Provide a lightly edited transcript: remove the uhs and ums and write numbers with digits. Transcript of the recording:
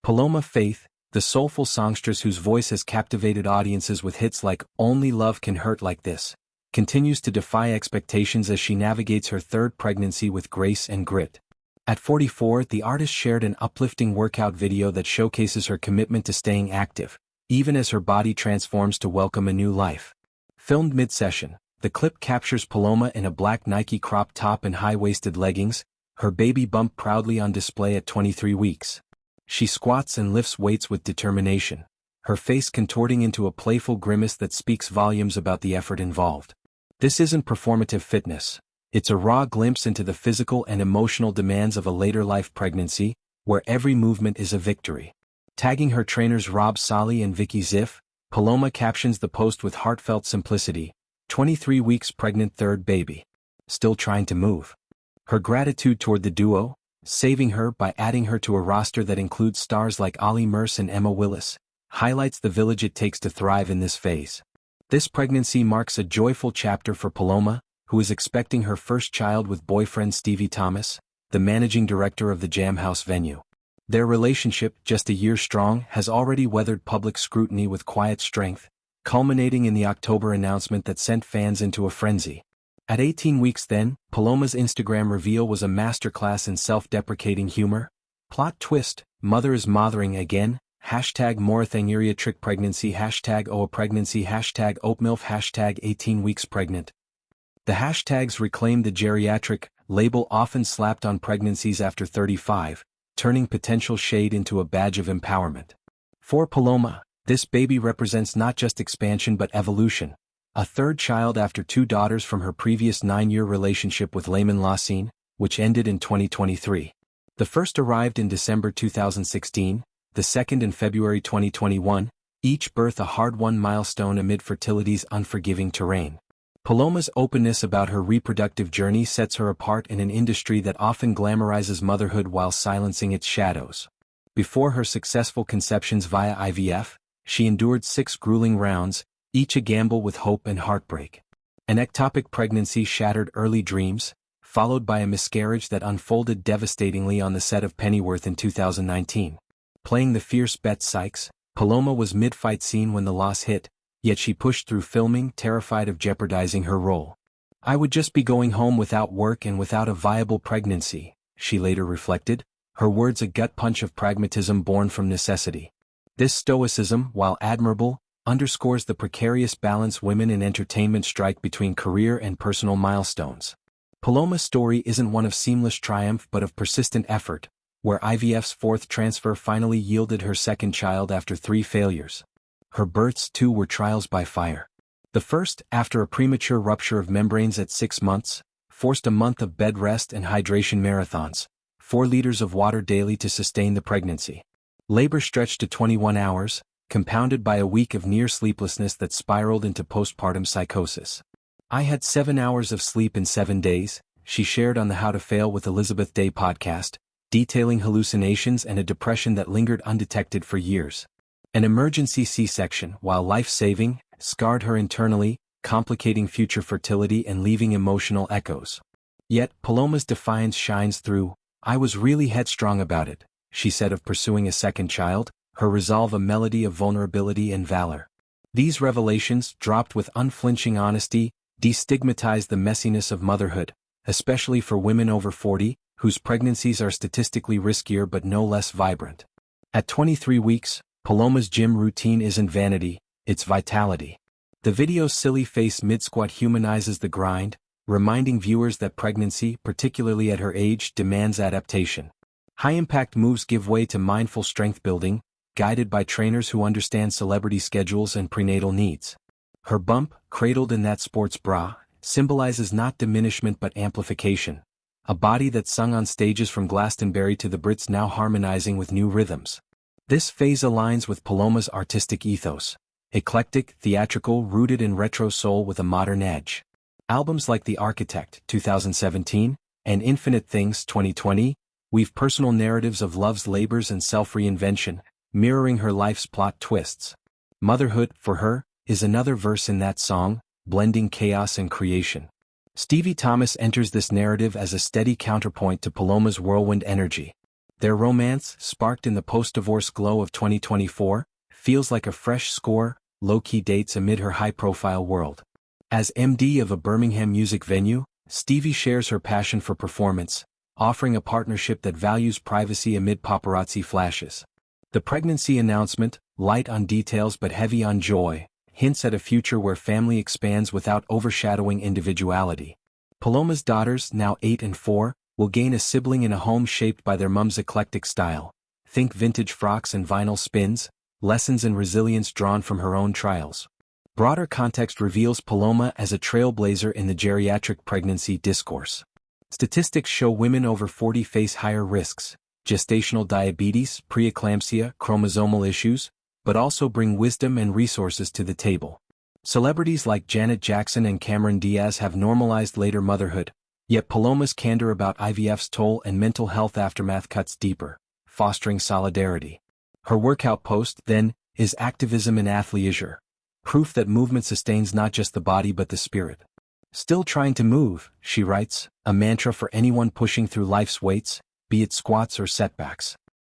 Paloma Faith, the soulful songstress whose voice has captivated audiences with hits like Only Love Can Hurt Like This, continues to defy expectations as she navigates her third pregnancy with grace and grit. At 44, the artist shared an uplifting workout video that showcases her commitment to staying active, even as her body transforms to welcome a new life. Filmed mid-session, the clip captures Paloma in a black Nike crop top and high-waisted leggings, her baby bump proudly on display at 23 weeks. She squats and lifts weights with determination, her face contorting into a playful grimace that speaks volumes about the effort involved. This isn't performative fitness. It's a raw glimpse into the physical and emotional demands of a later-life pregnancy, where every movement is a victory. Tagging her trainers Rob Solly and Vicky Ziff, Paloma captions the post with heartfelt simplicity, 23 weeks pregnant third baby. Still trying to move. Her gratitude toward the duo, saving her by adding her to a roster that includes stars like Ollie Merce and Emma Willis, highlights the village it takes to thrive in this phase. This pregnancy marks a joyful chapter for Paloma, who is expecting her first child with boyfriend Stevie Thomas, the managing director of the Jam House venue. Their relationship, just a year strong, has already weathered public scrutiny with quiet strength, culminating in the October announcement that sent fans into a frenzy. At 18 weeks then, Paloma's Instagram reveal was a masterclass in self-deprecating humor. Plot twist, mother is mothering again, #Morathanguria trick pregnancy, #OA pregnancy, #OatMilf, 18 weeks pregnant. The hashtags reclaim the geriatric label often slapped on pregnancies after 35, turning potential shade into a badge of empowerment. For Paloma, this baby represents not just expansion but evolution. A third child after two daughters from her previous 9-year relationship with Layman Lassine, which ended in 2023. The first arrived in December 2016, the second in February 2021, each birth a hard-won milestone amid fertility's unforgiving terrain. Paloma's openness about her reproductive journey sets her apart in an industry that often glamorizes motherhood while silencing its shadows. Before her successful conceptions via IVF, she endured 6 grueling rounds, each a gamble with hope and heartbreak. An ectopic pregnancy shattered early dreams, followed by a miscarriage that unfolded devastatingly on the set of Pennyworth in 2019. Playing the fierce Bette Sykes, Paloma was mid-fight scene when the loss hit, yet she pushed through filming, terrified of jeopardizing her role. "I would just be going home without work and without a viable pregnancy," she later reflected, her words a gut punch of pragmatism born from necessity. This stoicism, while admirable, underscores the precarious balance women in entertainment strike between career and personal milestones. Paloma's story isn't one of seamless triumph but of persistent effort, where IVF's 4th transfer finally yielded her second child after 3 failures. Her births too were trials by fire. The first, after a premature rupture of membranes at 6 months, forced a month of bed rest and hydration marathons, 4 liters of water daily to sustain the pregnancy. Labor stretched to 21 hours, compounded by a week of near sleeplessness that spiraled into postpartum psychosis. "I had 7 hours of sleep in 7 days," she shared on the How to Fail with Elizabeth Day podcast, detailing hallucinations and a depression that lingered undetected for years. An emergency C-section, while life-saving, scarred her internally, complicating future fertility and leaving emotional echoes. Yet, Paloma's defiance shines through. "I was really headstrong about it," she said of pursuing a second child, her resolve a melody of vulnerability and valor. These revelations, dropped with unflinching honesty, destigmatize the messiness of motherhood, especially for women over 40, whose pregnancies are statistically riskier but no less vibrant. At 23 weeks, Paloma's gym routine isn't vanity, it's vitality. The video's silly face mid-squat humanizes the grind, reminding viewers that pregnancy, particularly at her age, demands adaptation. High-impact moves give way to mindful strength building, guided by trainers who understand celebrity schedules and prenatal needs. Her bump, cradled in that sports bra, symbolizes not diminishment but amplification. A body that sung on stages from Glastonbury to the Brits now harmonizing with new rhythms. This phase aligns with Paloma's artistic ethos. Eclectic, theatrical, rooted in retro soul with a modern edge. Albums like The Architect, 2017, and Infinite Things, 2020, weave personal narratives of love's labors and self-reinvention, mirroring her life's plot twists. Motherhood, for her, is another verse in that song, blending chaos and creation. Stevie Thomas enters this narrative as a steady counterpoint to Paloma's whirlwind energy. Their romance, sparked in the post-divorce glow of 2024, feels like a fresh score, low-key dates amid her high-profile world. As MD of a Birmingham music venue, Stevie shares her passion for performance, offering a partnership that values privacy amid paparazzi flashes. The pregnancy announcement, light on details but heavy on joy, hints at a future where family expands without overshadowing individuality. Paloma's daughters, now 8 and 4, will gain a sibling in a home shaped by their mom's eclectic style. Think vintage frocks and vinyl spins, lessons in resilience drawn from her own trials. Broader context reveals Paloma as a trailblazer in the geriatric pregnancy discourse. Statistics show women over 40 face higher risks: gestational diabetes, preeclampsia, chromosomal issues, but also bring wisdom and resources to the table. Celebrities like Janet Jackson and Cameron Diaz have normalized later motherhood, yet Paloma's candor about IVF's toll and mental health aftermath cuts deeper, fostering solidarity. Her workout post, then, is activism in athleisure. Proof that movement sustains not just the body but the spirit. Still trying to move, she writes, a mantra for anyone pushing through life's weights, be it squats or setbacks.